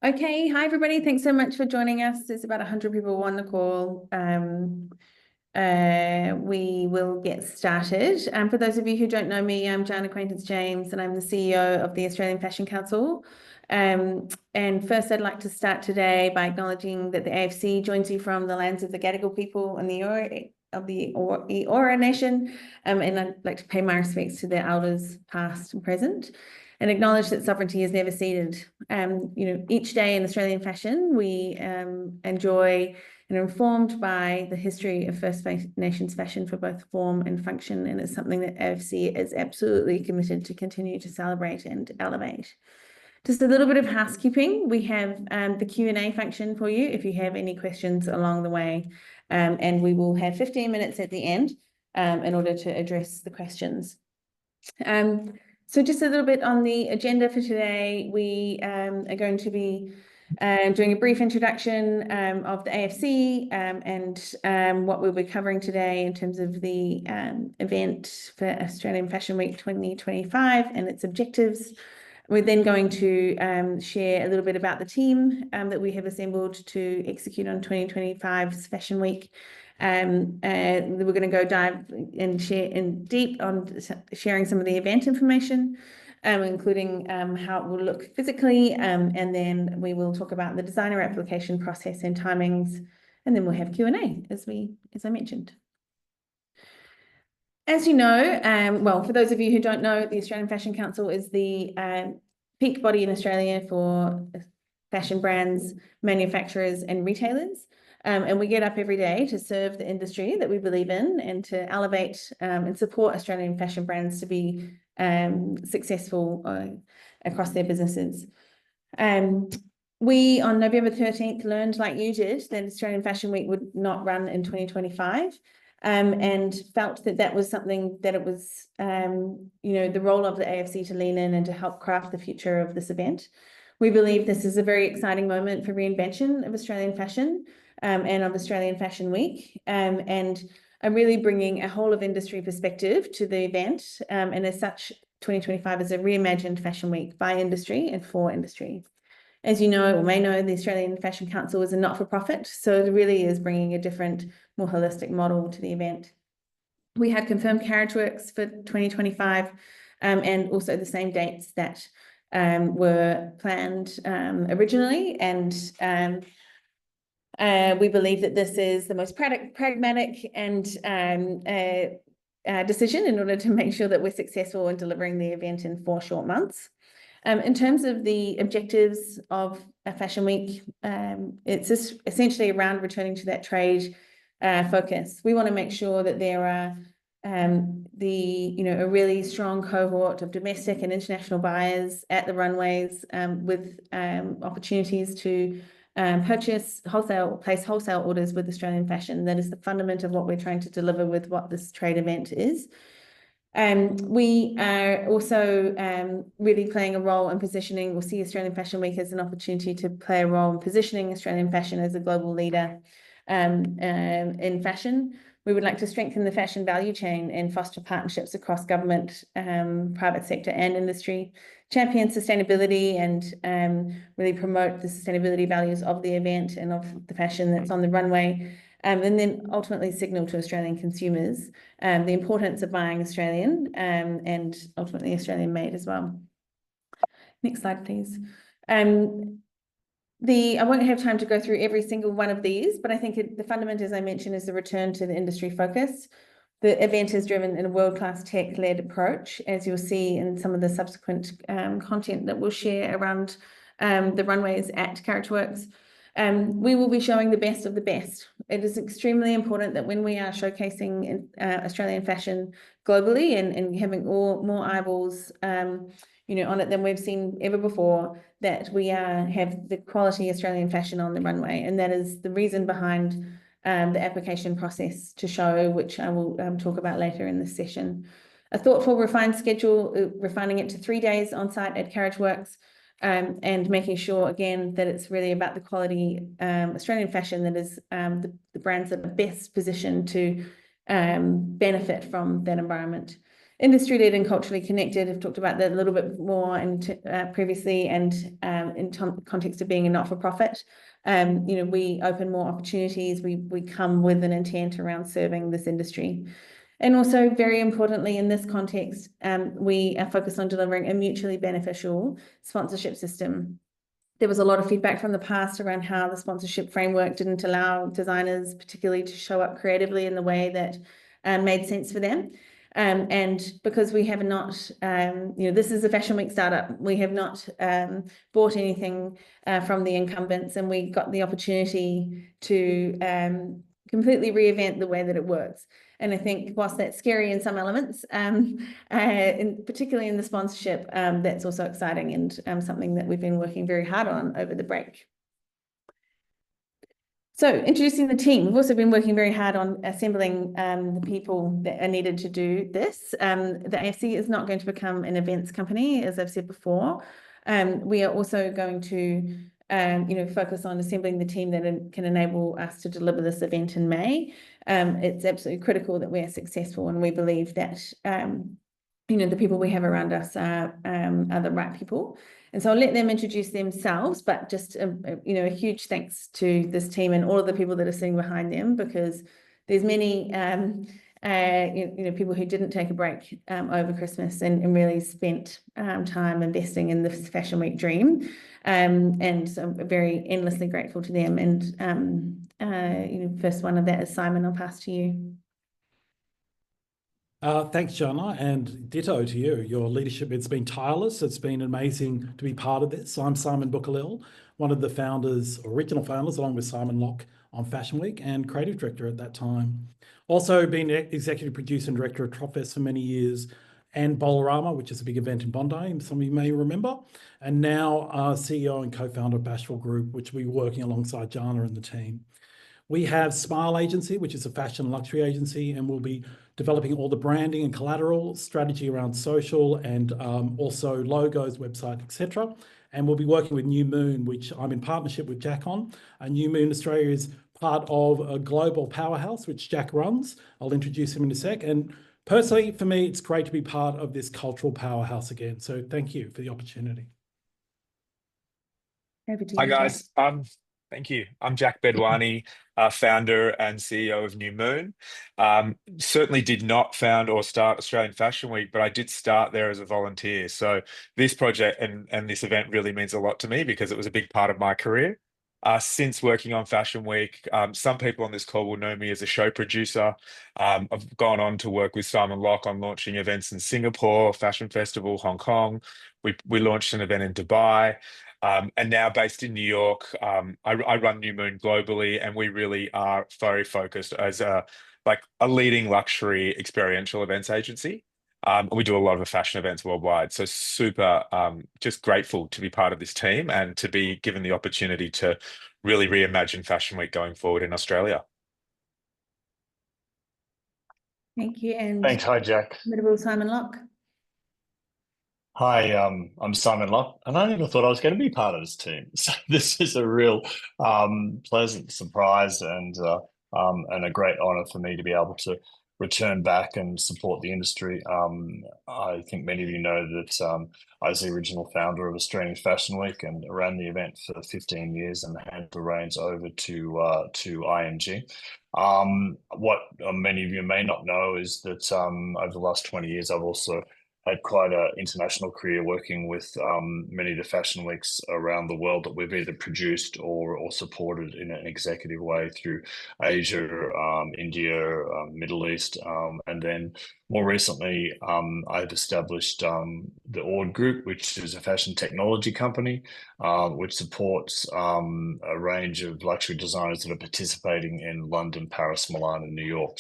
Okay, hi everybody. Thanks so much for joining us. There's about 100 people on the call. We will get started. For those of you who don't know me, I'm Jan Acquaintance James, and I'm the CEO of the Australian Fashion Council. And first, I'd like to start today by acknowledging that the AFC joins you from the lands of the Gadigal people and the Eora Nation. And I'd like to pay my respects to their elders, past and present, and acknowledge that sovereignty is never ceded. Each day in Australian fashion, we enjoy and are informed by the history of First Nations fashion for both form and function, and it's something that AFC is absolutely committed to continue to celebrate and elevate. Just a little bit of housekeeping. We have the Q&A function for you if you have any questions along the way, and we will have 15 minutes at the end in order to address the questions. So just a little bit on the agenda for today. We are going to be doing a brief introduction of the AFC and what we'll be covering today in terms of the event for Australian Fashion Week 2025 and its objectives. We're then going to share a little bit about the team that we have assembled to execute on 2025's Fashion Week. We're going to go dive and share in deep on sharing some of the event information, including how it will look physically, and then we will talk about the designer application process and timings, and then we'll have Q&A as I mentioned. As you know, well, for those of you who don't know, the Australian Fashion Council is the peak body in Australia for fashion brands, manufacturers, and retailers. And we get up every day to serve the industry that we believe in and to elevate and support Australian fashion brands to be successful across their businesses. We, on November 13th, learned, like you did, that Australian Fashion Week would not run in 2025. And felt that was something that it was, the role of the AFC to lean in and to help craft the future of this event. We believe this is a very exciting moment for reinvention of Australian fashion and of Australian Fashion Week, and are really bringing a whole of industry perspective to the event. And as such, 2025 is a reimagined Fashion Week by industry and for industry. As you know or may know, the Australian Fashion Council is a not-for-profit, so it really is bringing a different, more holistic model to the event. We had confirmed carriage works for 2025 and also the same dates that were planned originally, and we believe that this is the most pragmatic and decision in order to make sure that we're successful in delivering the event in 4 short months. In terms of the objectives of a Fashion Week, it's just essentially around returning to that trade focus. We want to make sure that there are a really strong cohort of domestic and international buyers at the runways with opportunities to place wholesale orders with Australian fashion. That is the fundament of what we're trying to deliver with what this trade event is. We are also really playing a role in positioning. We'll see Australian Fashion Week as an opportunity to play a role in positioning Australian fashion as a global leader in fashion. We would like to strengthen the fashion value chain and foster partnerships across government, private sector and industry, champion sustainability and really promote the sustainability values of the event and of the fashion that's on the runway. And then ultimately signal to Australian consumers the importance of buying Australian and ultimately Australian made as well. Next slide, please. I won't have time to go through every single one of these, but I think the fundament, as I mentioned, is the return to the industry focus. The event is driven in a world-class tech-led approach, as you'll see in some of the subsequent content that we'll share around the runways at Carriage Works. We will be showing the best of the best. It is extremely important that when we are showcasing Australian fashion globally and having more eyeballs on it than we've seen ever before, that we have the quality Australian fashion on the runway. And that is the reason behind the application process to show, which I will talk about later in this session. A thoughtful, refined schedule, refining it to 3 days on site at Carriage Works, and making sure, again, that it's really about the quality Australian fashion that is the brands that are best positioned to benefit from that environment. industry-led and culturally connected. I've talked about that a little bit more previously, and in context of being a not-for-profit. We open more opportunities. We come with an intent around serving this industry. And also, very importantly, in this context, we are focused on delivering a mutually beneficial sponsorship system. There was a lot of feedback from the past around how the sponsorship framework didn't allow designers particularly to show up creatively in the way that made sense for them. And because we have not, this is a Fashion Week startup, we have not bought anything from the incumbents, and we got the opportunity to completely reinvent the way that it works. And I think whilst that's scary in some elements, particularly in the sponsorship, that's also exciting and something that we've been working very hard on over the break. So introducing the team, we've also been working very hard on assembling the people that are needed to do this. The AFC is not going to become an events company, as I've said before. We are also going to focus on assembling the team that can enable us to deliver this event in May. It's absolutely critical that we are successful, and we believe that the people we have around us are the right people. And so I'll let them introduce themselves, but just a huge thanks to this team and all of the people that are sitting behind them, because there's many people who didn't take a break over Christmas and really spent time investing in this Fashion Week dream. And so I'm very endlessly grateful to them. And first one of that is Simon. I'll pass to you. Thanks, Jana, and ditto to you. Your leadership, it's been tireless. It's been amazing to be part of this. I'm Simon Bukalil, one of the founders, original founders, along with Simon Locke on Fashion Week, and creative director at that time. Also been executive producer and director of Tropfest for many years, and Bolarama, which is a big event in Bondi, some of you may remember, and now CEO and co-founder of Bashful Group, which we're working alongside Jana and the team. We have Smile Agency, which is a fashion luxury agency, and we'll be developing all the branding and collateral strategy around social and also logos, website, etc. And we'll be working with New Moon, which I'm in partnership with Jack on. New Moon Australia is part of a global powerhouse, which Jack runs. I'll introduce him in a sec. And personally, for me, it's great to be part of this cultural powerhouse again. So thank you for the opportunity. Over to you, Hi, guys. Jack. Thank you. I'm Jack Bedwani, founder and CEO of New Moon. Certainly did not found or start Australian Fashion Week, but I did start there as a volunteer. So this project and this event really means a lot to me because it was a big part of my career. Since working on Fashion Week, some people on this call will know me as a show producer. I've gone on to work with Simon Locke on launching events in Singapore, Fashion Festival, Hong Kong. We launched an event in Dubai. And now based in New York, I run New Moon globally, and we really are very focused as a leading luxury experiential events agency. We do a lot of fashion events worldwide. So super just grateful to be part of this team and to be given the opportunity to really reimagine Fashion Week going forward in Australia. Thank you. And thanks. Hi, Jack. Simon Locke. Hi, I'm Simon Locke, and I never thought I was going to be part of this team. So this is a real pleasant surprise and a great honor for me to be able to return back and support the industry. I think many of you know that I was the original founder of Australian Fashion Week and ran the event for 15 years and handed the reins over to IMG. What many of you may not know is that over the last 20 years, I've also had quite an international career working with many of the fashion weeks around the world that we've either produced or supported in an executive way through Asia, India, Middle East, and then more recently, I've established the Ord Group, which is a fashion technology company, which supports a range of luxury designers that are participating in London, Paris, Milan, and New York.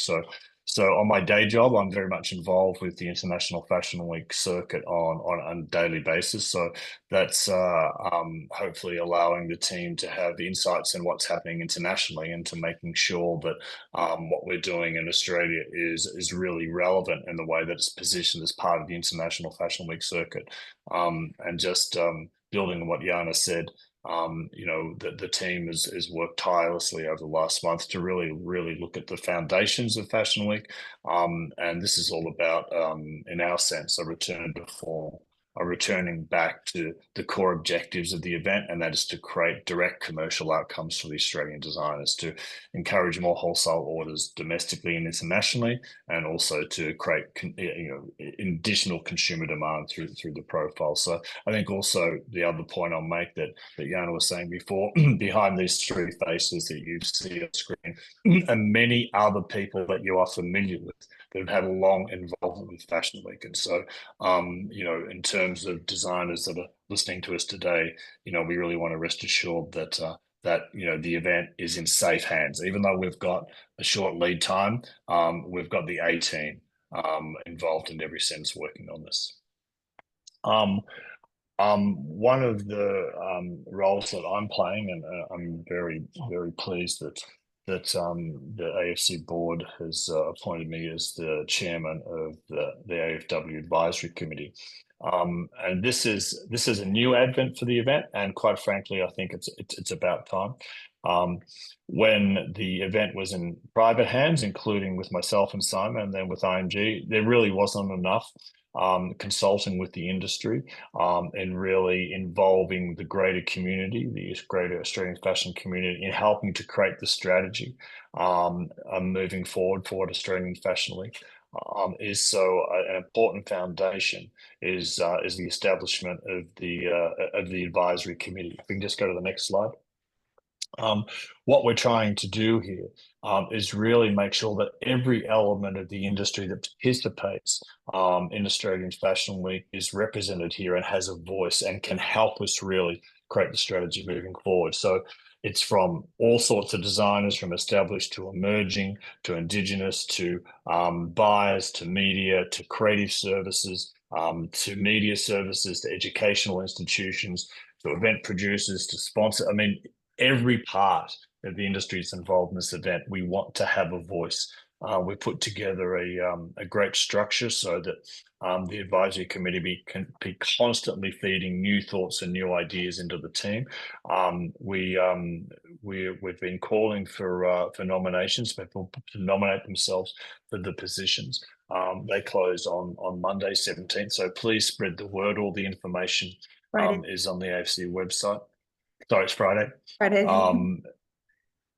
So on my day job, I'm very much involved with the International Fashion Week circuit on a daily basis. So that's hopefully allowing the team to have insights in what's happening internationally and to making sure that what we're doing in Australia is really relevant in the way that it's positioned as part of the International Fashion Week circuit. And just building on what Jana said, You know, the team has worked tirelessly over the last month to really look at the foundations of Fashion Week. And this is all about, in our sense, a return to form, a returning back to the core objectives of the event, and that is to create direct commercial outcomes for the Australian designers, to encourage more wholesale orders domestically and internationally, and also to create additional consumer demand through the profile. So I think also the other point I'll make that Jana was saying before, behind these three faces that you see on screen, and many other people that you are familiar with that have had a long involvement with Fashion Week. And so, you know, in terms of designers that are listening to us today, you know, we really want to rest assured that that, you know, the event is in safe hands. Even though we've got a short lead time, we've got the A team involved in every sense working on this. One of the roles that I'm playing, and I'm very pleased that the AFC board has appointed me as the chairman of the AFW Advisory Committee. And this is a new advent for the event, and quite frankly, I think it's about time. When the event was in private hands, including with myself and Simon, and then with IMG, there really wasn't enough consulting with the industry and really involving the greater community, the greater Australian fashion community, in helping to create the strategy moving forward for what Australian Fashion Week is. So an important foundation is the establishment of the advisory committee. If we can just go to the next slide. What we're trying to do here is really make sure that every element of the industry that participates in Australian Fashion Week is represented here and has a voice and can help us really create the strategy moving forward. So it's from all sorts of designers, from established to emerging, to Indigenous, to buyers, to media, to creative services, to media services, to educational institutions, to event producers, to sponsor. I mean, every part of the industry is involved in this event. We want to have a voice. We put together a great structure so that the advisory committee can be constantly feeding new thoughts and new ideas into the team. We've been calling for nominations, people to nominate themselves for the positions. They close on Monday, 17th. So please spread the word. All the information is on the AFC website. Sorry, it's Friday.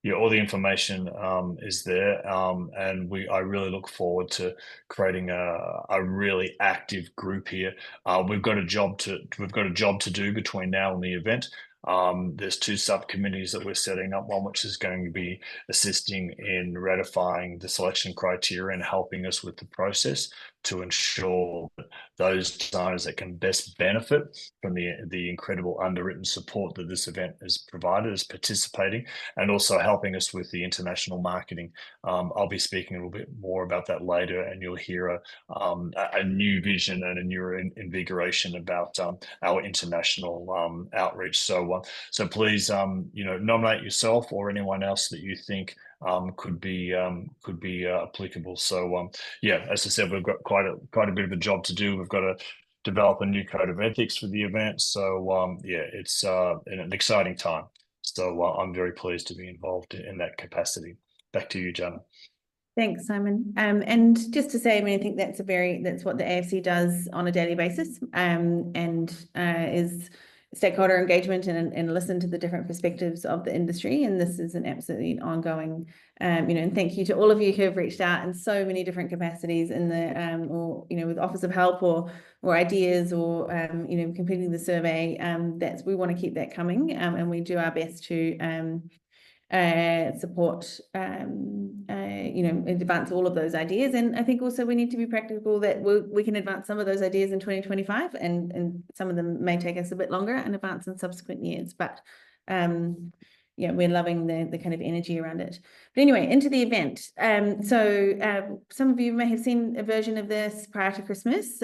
Yeah, all the information is there, and I really look forward to creating a really active group here. We've got a job to do between now and the event. There's two subcommittees that we're setting up, one which is going to be assisting in ratifying the selection criteria and helping us with the process to ensure that those designers that can best benefit from the incredible underwritten support that this event has provided is participating, and also helping us with the international marketing. I'll be speaking a little bit more about that later, and you'll hear a new vision and a new invigoration about our international outreach. So please, nominate yourself or anyone else that you think could be applicable. So yeah, as I said, we've got quite a bit of a job to do. We've got to develop a new code of ethics for the event. So yeah, it's an exciting time. So I'm very pleased to be involved in that capacity. Back to you, Jana. Thanks, Simon. And just to say, I mean, I think that's what the AFC does on a daily basis, and is stakeholder engagement and listen to the different perspectives of the industry. And this is an absolutely ongoing, and thank you to all of you who have reached out in so many different capacities in the, or, with Office of Help or ideas or, completing the survey. We want to keep that coming, and we do our best to support, advance all of those ideas. And I think also we need to be practical that we can advance some of those ideas in 2025, and some of them may take us a bit longer and advance in subsequent years. But yeah, we're loving the kind of energy around it. But anyway, into the event. So some of you may have seen a version of this prior to Christmas.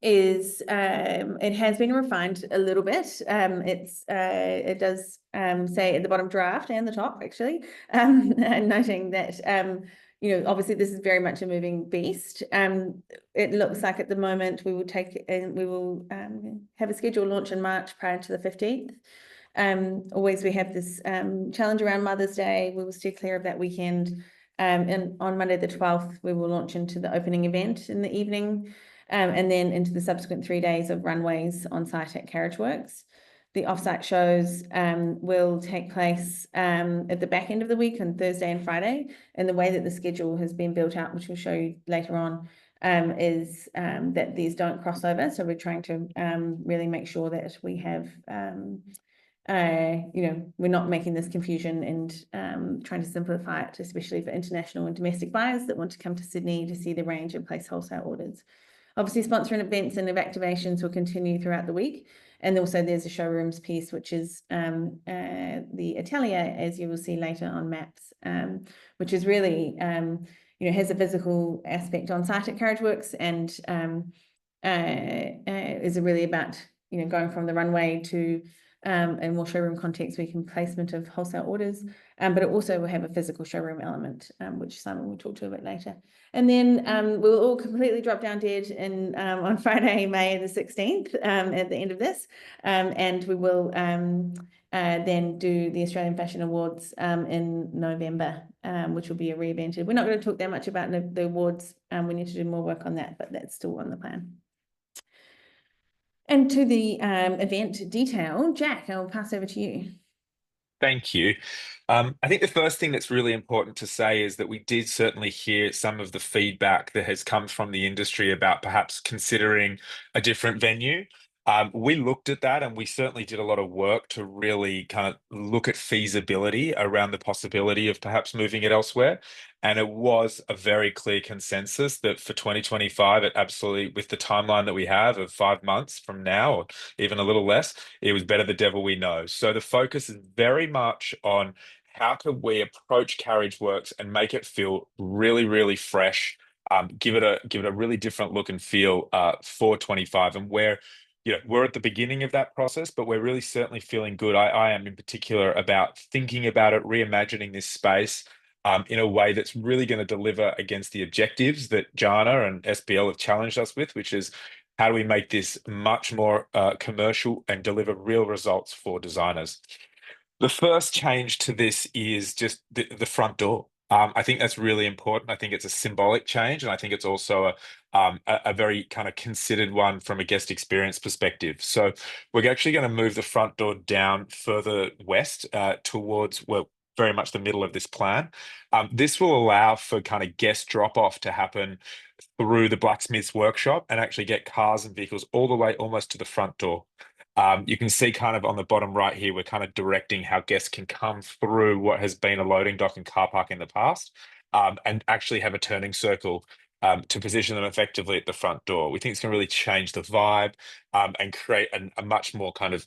It has been refined a little bit. It does say at the bottom draft and the top, actually, noting that obviously this is very much a moving beast. It looks like at the moment we will have a scheduled launch in March prior to the 15th. Always we have this challenge around Mother's Day. We will steer clear of that weekend. And on Monday the 12th, we will launch into the opening event in the evening, and then into the subsequent 3 days of runways on site at Carriageworks. The offsite shows will take place at the back end of the week on Thursday and Friday. And the way that the schedule has been built out, which we'll show you later on, is that these don't cross over. So we're trying to really make sure that we have we're not making this confusion, and trying to simplify it, especially for international and domestic buyers that want to come to Sydney to see the range and place wholesale orders. Obviously, sponsoring events and activations will continue throughout the week. And also there's a showrooms piece, which is the atelier, as you will see later on maps, which is really, has a physical aspect on site at Carriageworks, and is really about, going from the runway to in more showroom context, we can placement of wholesale orders, but it also will have a physical showroom element, which Simon will talk to a bit later. And then we'll all completely drop down dead on Friday, May the 16th, at the end of this, and we will then do the Australian Fashion Awards in November, which will be a re-evented. We're not going to talk that much about the awards. We need to do more work on that, but that's still on the plan. And to the event detail, Jack, I'll pass over to you. Thank you. I think the first thing that's really important to say is that we did certainly hear some of the feedback that has come from the industry about perhaps considering a different venue. We looked at that, and we certainly did a lot of work to really kind of look at feasibility around the possibility of perhaps moving it elsewhere. And it was a very clear consensus that for 2025, it absolutely, with the timeline that we have of 5 months from now, or even a little less, it was better the devil we know. So the focus is very much on how can we approach Carriageworks and make it feel really, really fresh, give it a really different look and feel for 25, and where we're at the beginning of that process, but we're really certainly feeling good. I am in particular about thinking about it, reimagining this space in a way that's really going to deliver against the objectives that Jana and SPL have challenged us with, which is how do we make this much more commercial and deliver real results for designers. The first change to this is just the front door. I think that's really important. I think it's a symbolic change, and I think it's also a very kind of considered one from a guest experience perspective. So we're actually going to move the front door down further west towards, well, very much the middle of this plan. This will allow for kind of guest drop-off to happen through the blacksmith's workshop and actually get cars and vehicles all the way almost to the front door. You can see kind of on the bottom right here, we're kind of directing how guests can come through what has been a loading dock and car park in the past, and actually have a turning circle to position them effectively at the front door. We think it's going to really change the vibe and create a much more kind of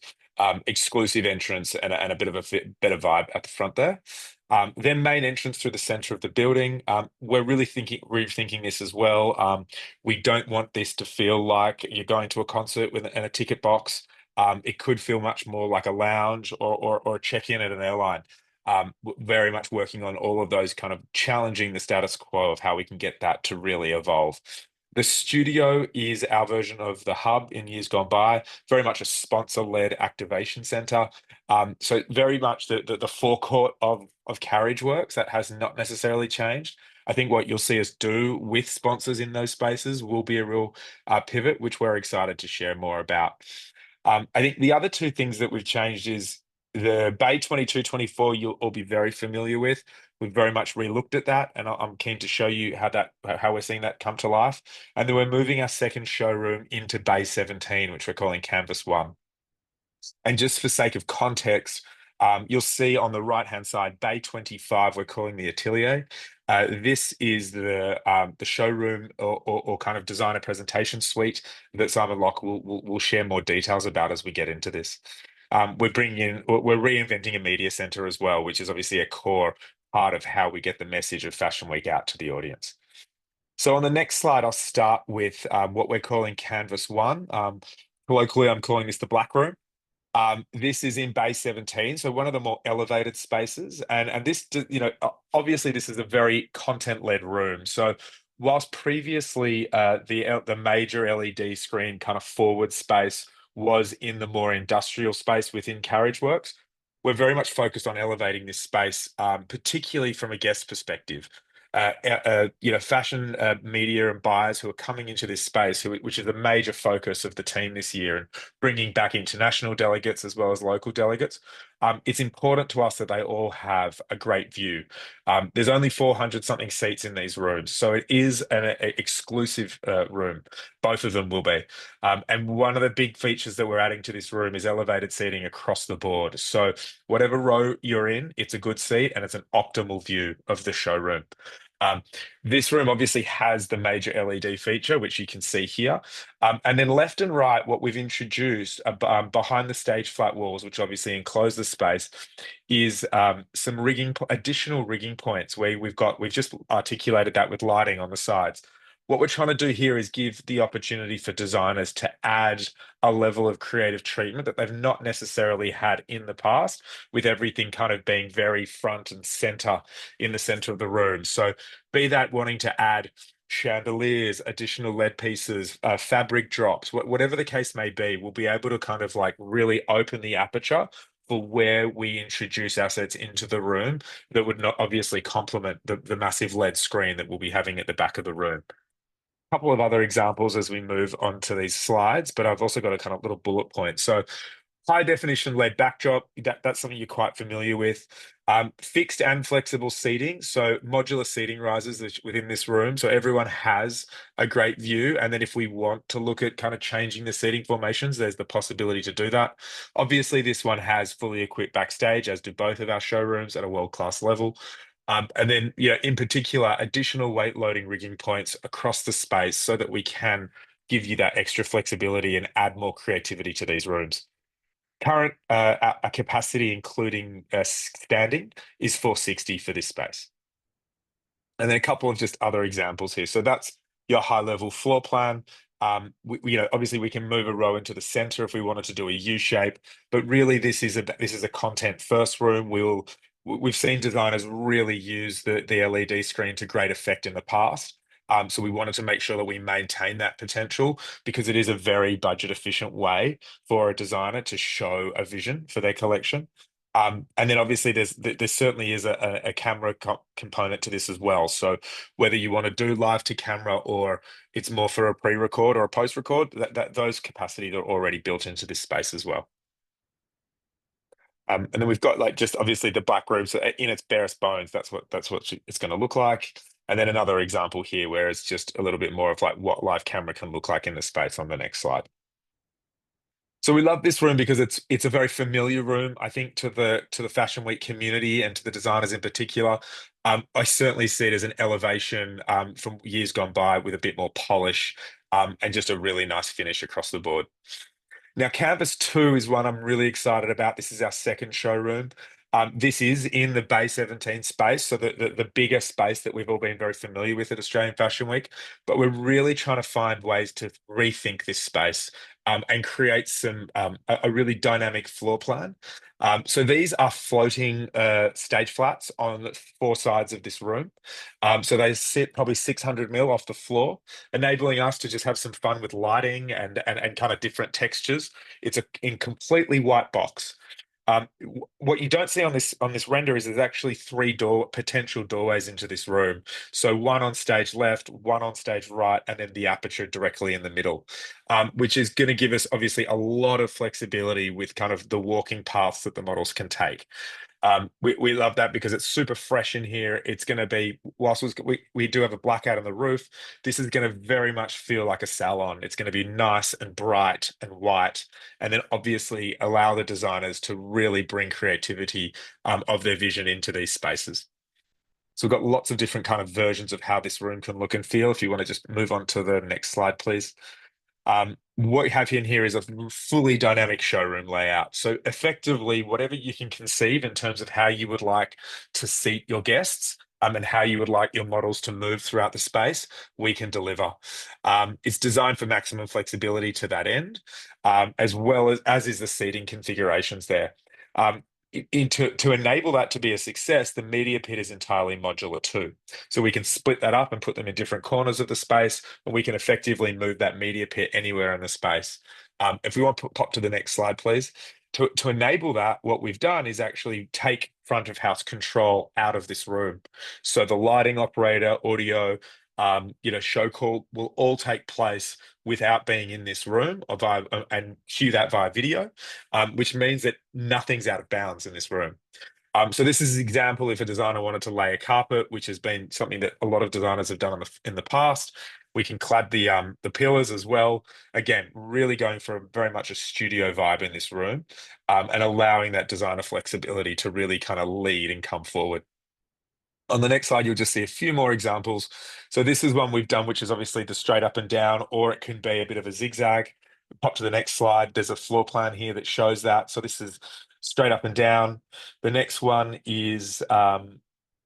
exclusive entrance and a bit of a better vibe at the front there. Then main entrance through the center of the building. We're really rethinking this as well. We don't want this to feel like you're going to a concert with a ticket box. It could feel much more like a lounge or a check-in at an airline. Very much working on all of those, kind of challenging the status quo of how we can get that to really evolve. The studio is our version of the hub in years gone by, very much a sponsor-led activation center. So very much the forecourt of Carriageworks, that has not necessarily changed. I think what you'll see us do with sponsors in those spaces will be a real pivot, which we're excited to share more about. I think the other two things that we've changed is the Bay 22-24 you'll all be very familiar with. We've very much re-looked at that, and I'm keen to show you how we're seeing that come to life. And then we're moving our second showroom into Bay 17, which we're calling Canvas 1. And just for sake of context, you'll see on the right-hand side, Bay 25, we're calling the atelier. This is the showroom or kind of designer presentation suite that Simon Locke will share more details about as we get into this. We're reinventing a media center as well, which is obviously a core part of how we get the message of Fashion Week out to the audience. So on the next slide, I'll start with what we're calling Canvas 1. Locally, I'm calling this the Black Room. This is in Bay 17, so one of the more elevated spaces. And this, obviously this is a very content-led room. So whilst previously the major LED screen kind of forward space was in the more industrial space within Carriageworks, we're very much focused on elevating this space, particularly from a guest perspective. Fashion media and buyers who are coming into this space, which is a major focus of the team this year, and bringing back international delegates as well as local delegates. It's important to us that they all have a great view. There's only 400 something seats in these rooms, so it is an exclusive room. Both of them will be. And one of the big features that we're adding to this room is elevated seating across the board. So whatever row you're in, it's a good seat and it's an optimal view of the showroom. This room obviously has the major LED feature, which you can see here. And then left and right, what we've introduced behind the stage flat walls, which obviously enclose the space, is some additional rigging points where we've just articulated that with lighting on the sides. What we're trying to do here is give the opportunity for designers to add a level of creative treatment that they've not necessarily had in the past, with everything kind of being very front and center in the center of the room. So be that wanting to add chandeliers, additional LED pieces, fabric drops, whatever the case may be, we'll be able to kind of like really open the aperture for where we introduce assets into the room that would not obviously complement the massive LED screen that we'll be having at the back of the room. Couple of other examples as we move on to these slides, but I've also got a kind of little bullet point. So high definition LED backdrop, that's something you're quite familiar with. Fixed and flexible seating, so modular seating rises within this room, so everyone has a great view. And then if we want to look at kind of changing the seating formations, there's the possibility to do that. Obviously, this one has fully equipped backstage, as do both of our showrooms at a world-class level. And then, in particular, additional weight loading rigging points across the space so that we can give you that extra flexibility and add more creativity to these rooms. Current capacity, including standing, is 460 for this space. And then a couple of just other examples here. So that's your high-level floor plan. Obviously we can move a row into the center if we wanted to do a U shape, but really this is a content-first room. We've seen designers really use the LED screen to great effect in the past. So we wanted to make sure that we maintain that potential, because it is a very budget efficient way for a designer to show a vision for their collection. And then obviously there certainly is a camera component to this as well. So whether you want to do live to camera or it's more for a pre-record or a post-record, those capacities are already built into this space as well. And then we've got just obviously the black room, so in its barest bones, that's what it's going to look like. And then another example here where it's just a little bit more of like what live camera can look like in the space on the next slide. So we love this room because it's a very familiar room, I think, to the Fashion Week community and to the designers in particular. I certainly see it as an elevation from years gone by, with a bit more polish and just a really nice finish across the board. Now, Canvas 2 is one I'm really excited about. This is our second showroom. This is in the Bay 17 space, so the bigger space that we've all been very familiar with at Australian Fashion Week. But we're really trying to find ways to rethink this space and create a really dynamic floor plan. So these are floating stage flats on 4 sides of this room. So they sit probably 600 mil off the floor, enabling us to just have some fun with lighting and kind of different textures. It's in completely white box. What you don't see on this render is there's actually 3 potential doorways into this room. So one on stage left, one on stage right, and then the aperture directly in the middle, which is going to give us obviously a lot of flexibility with kind of the walking paths that the models can take. We love that because it's super fresh in here. It's going to be, whilst we do have a blackout on the roof, this is going to very much feel like a salon. It's going to be nice and bright and white, and then obviously allow the designers to really bring creativity of their vision into these spaces. So we've got lots of different kind of versions of how this room can look and feel. If you want to just move on to the next slide, please. What you have in here is a fully dynamic showroom layout. So effectively, whatever you can conceive in terms of how you would like to seat your guests and how you would like your models to move throughout the space, we can deliver. It's designed for maximum flexibility to that end. as well as is the seating configurations there. To enable that to be a success, the media pit is entirely modular too. So we can split that up and put them in different corners of the space, and we can effectively move that media pit anywhere in the space. If we want to pop to the next slide, please. To enable that, what we've done is actually take front of house control out of this room. So the lighting operator, audio, show call will all take place without being in this room and cue that via video, which means that nothing's out of bounds in this room. So this is an example if a designer wanted to lay a carpet, which has been something that a lot of designers have done in the past. We can clad the pillars as well. Again, really going for very much a studio vibe in this room, and allowing that designer flexibility to really kind of lead and come forward. On the next slide, you'll just see a few more examples. So this is one we've done, which is obviously the straight up and down, or it can be a bit of a zigzag. Pop to the next slide. There's a floor plan here that shows that. So this is straight up and down. The next one is,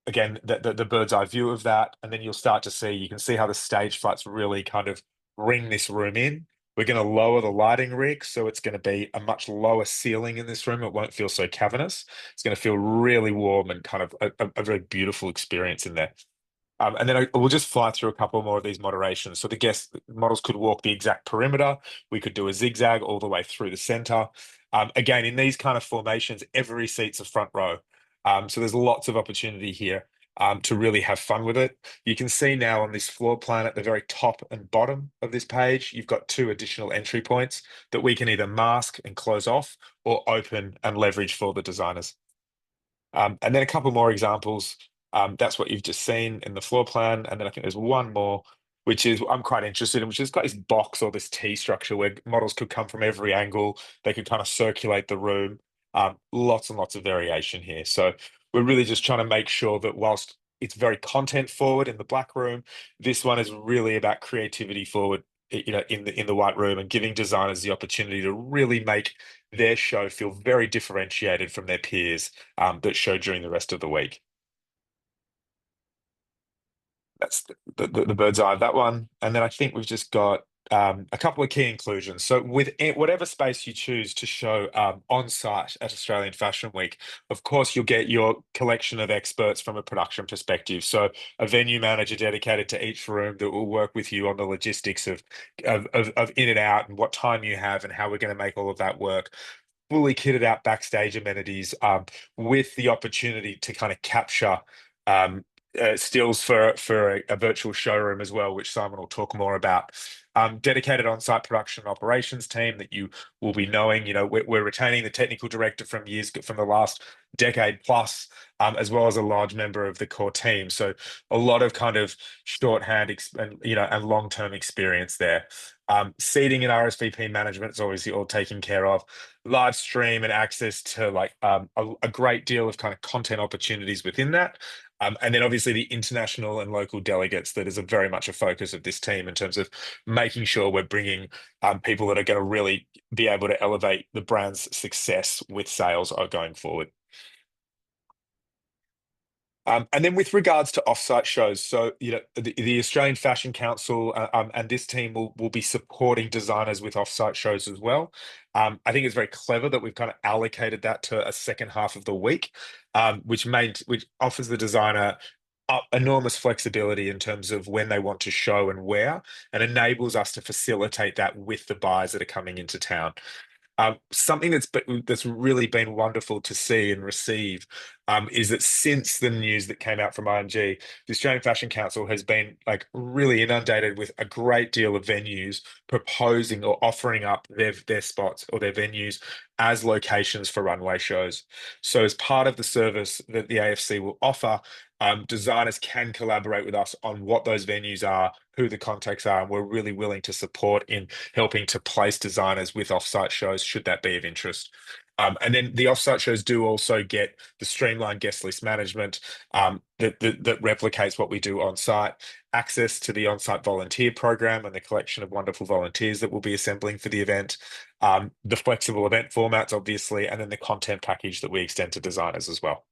again, the bird's eye view of that. And then you'll start to see, you can see how the stage flights really kind of bring this room in. We're going to lower the lighting rig, so it's going to be a much lower ceiling in this room. It won't feel so cavernous. It's going to feel really warm and kind of a very beautiful experience in there. And then we'll just fly through a couple more of these moderations. So the guest models could walk the exact perimeter. We could do a zigzag all the way through the center. Again, in these kind of formations, every seat's a front row. So there's lots of opportunity here to really have fun with it. You can see now on this floor plan at the very top and bottom of this page, you've got 2 additional entry points that we can either mask and close off or open and leverage for the designers. And then a couple more examples. That's what you've just seen in the floor plan. And then I think there's one more, which is I'm quite interested in, which has got this box or this T structure where models could come from every angle. They could kind of circulate the room. Lots and lots of variation here. So we're really just trying to make sure that whilst it's very content forward in the black room, this one is really about creativity forward, in the white room, and giving designers the opportunity to really make their show feel very differentiated from their peers that show during the rest of the week. That's the bird's eye of that one. And then I think we've just got a couple of key inclusions. So with whatever space you choose to show on site at Australian Fashion Week, of course, you'll get your collection of experts from a production perspective. So a venue manager dedicated to each room that will work with you on the logistics of in and out and what time you have and how we're going to make all of that work. Fully kitted out backstage amenities with the opportunity to kind of capture stills for a virtual showroom as well, which Simon will talk more about. Dedicated on-site production and operations team that you will be knowing. We're retaining the technical director from the last decade plus, as well as a large member of the core team. So a lot of kind of shorthand and long-term experience there. Seating and RSVP management is obviously all taken care of. Live stream and access to a great deal of kind of content opportunities within that. And then obviously the international and local delegates, that is very much a focus of this team in terms of making sure we're bringing people that are going to really be able to elevate the brand's success with sales going forward. And then with regards to offsite shows, so the Australian Fashion Council and this team will be supporting designers with offsite shows as well. I think it's very clever that we've kind of allocated that to a second half of the week, which offers the designer enormous flexibility in terms of when they want to show and where, and enables us to facilitate that with the buyers that are coming into town. Something that's really been wonderful to see and receive is that since the news that came out from IMG, the Australian Fashion Council has been really inundated with a great deal of venues proposing or offering up their spots or their venues as locations for runway shows. So as part of the service that the AFC will offer, designers can collaborate with us on what those venues are, who the contacts are, and we're really willing to support in helping to place designers with offsite shows should that be of interest. And then the offsite shows do also get the streamlined guest list management that replicates what we do on site, access to the on-site volunteer program and the collection of wonderful volunteers that we'll be assembling for the event, the flexible event formats, obviously, and then the content package that we extend to designers as well.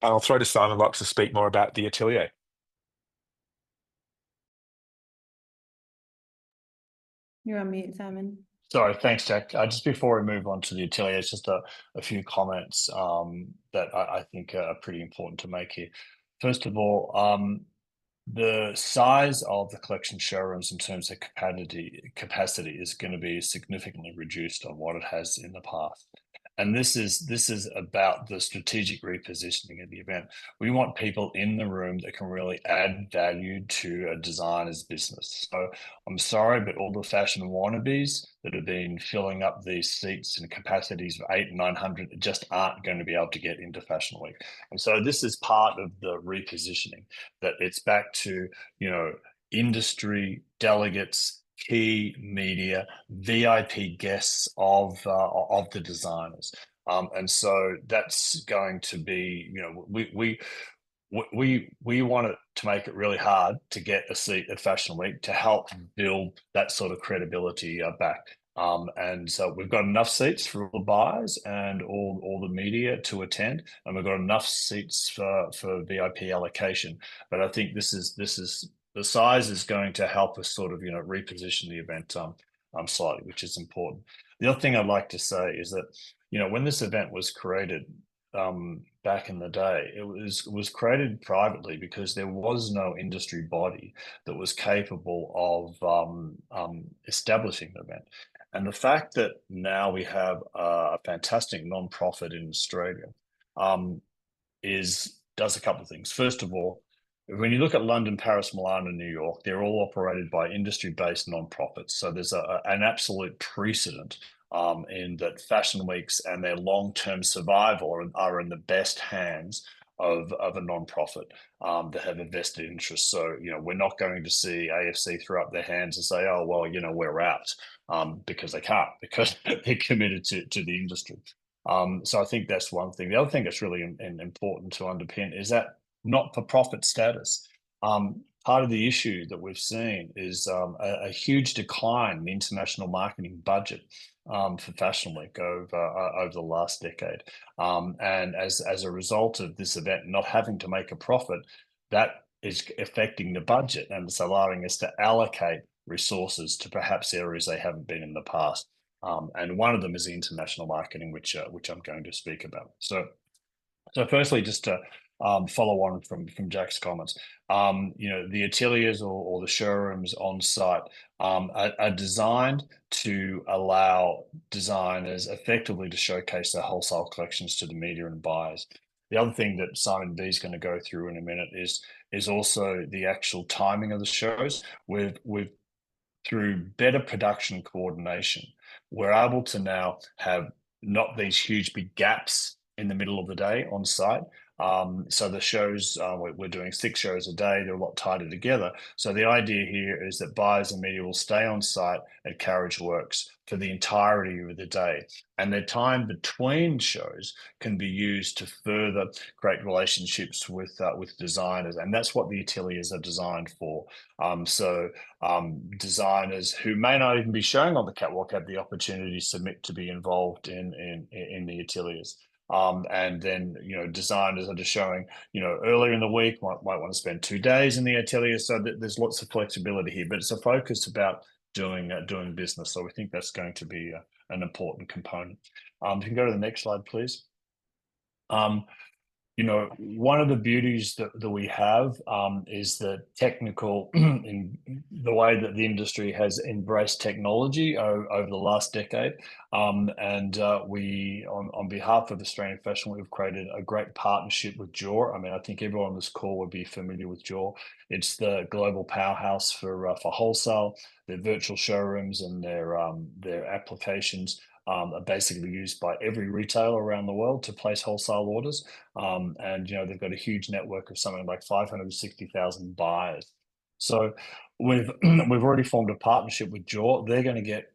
I'll throw to Simon Locke to speak more about the atelier. You're on mute, Simon. Sorry, thanks, Jack. Just before we move on to the ateliers, just a few comments that I think are pretty important to make here. First of all, the size of the collection showrooms in terms of capacity is going to be significantly reduced on what it has in the past. And this is about the strategic repositioning of the event. We want people in the room that can really add value to a designer's business. So I'm sorry, but all the fashion wannabes that have been filling up these seats and capacities of 800 and 900 just aren't going to be able to get into Fashion Week. And so this is part of the repositioning, that it's back to, you know, industry delegates, key media, VIP guests of the designers, and so that's going to be, you know, we want it to make it really hard to get a seat at Fashion Week to help build that sort of credibility back. And so we've got enough seats for all the buyers and all the media to attend, and we've got enough seats for VIP allocation. But I think this is the size is going to help us sort of, you know, reposition the event slightly, which is important. The other thing I'd like to say is that, you know, when this event was created back in the day, it was created privately because there was no industry body that was capable of establishing the event. And the fact that now we have a fantastic non-profit in Australia does a couple of things. First of all, when you look at London, Paris, Milan, and New York, they're all operated by industry-based non-profits. So there's an absolute precedent in that Fashion Weeks and their long-term survival are in the best hands of a non-profit that have a vested interest. So, you know, we're not going to see AFC throw up their hands and say, oh, well, you know, we're out, because they can't, because they're committed to the industry. So I think that's one thing. The other thing that's really important to underpin is that not-for-profit status. Part of the issue that we've seen is a huge decline in the international marketing budget for Fashion Week over the last decade. And as a result of this event not having to make a profit, that is affecting the budget, and it's allowing us to allocate resources to perhaps areas they haven't been in the past. And one of them is the international marketing, which I'm going to speak about. So firstly, just to follow on from Jack's comments, you know, the ateliers or the showrooms on site are designed to allow designers effectively to showcase their wholesale collections to the media and buyers. The other thing that Simon B is going to go through in a minute is also the actual timing of the shows. We've through better production coordination, we're able to now have not these huge big gaps in the middle of the day on site. So the shows, we're doing 6 shows a day, they're a lot tighter together. So the idea here is that buyers and media will stay on site at Carriage Works for the entirety of the day. And their time between shows can be used to further create relationships with designers. And that's what the ateliers are designed for. So designers who may not even be showing on the catwalk have the opportunity to submit to be involved in the ateliers. And then, you know, designers are just showing, you know, earlier in the week, might want to spend 2 days in the atelier. So there's lots of flexibility here, but it's a focus about doing business. So we think that's going to be an important component. You can go to the next slide, please. You know, one of the beauties that we have is the technical, in the way that the industry has embraced technology over the last decade. And we, on behalf of Australian Fashion, we've created a great partnership with Jaw. I mean, I think everyone on this call would be familiar with Jaw. It's the global powerhouse for wholesale. Their virtual showrooms and their applications are basically used by every retailer around the world to place wholesale orders. And, you know, they've got a huge network of something like 560,000 buyers. So we've already formed a partnership with Jaw. They're going to get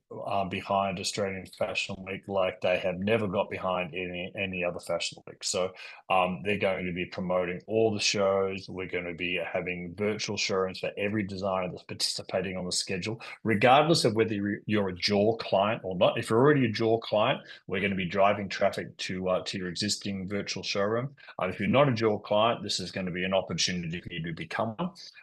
behind Australian Fashion Week like they have never got behind any other Fashion Week. So they're going to be promoting all the shows. We're going to be having virtual showrooms for every designer that's participating on the schedule, regardless of whether you're a Jaw client or not. If you're already a Jaw client, we're going to be driving traffic to your existing virtual showroom. If you're not a Jaw client, this is going to be an opportunity for you to become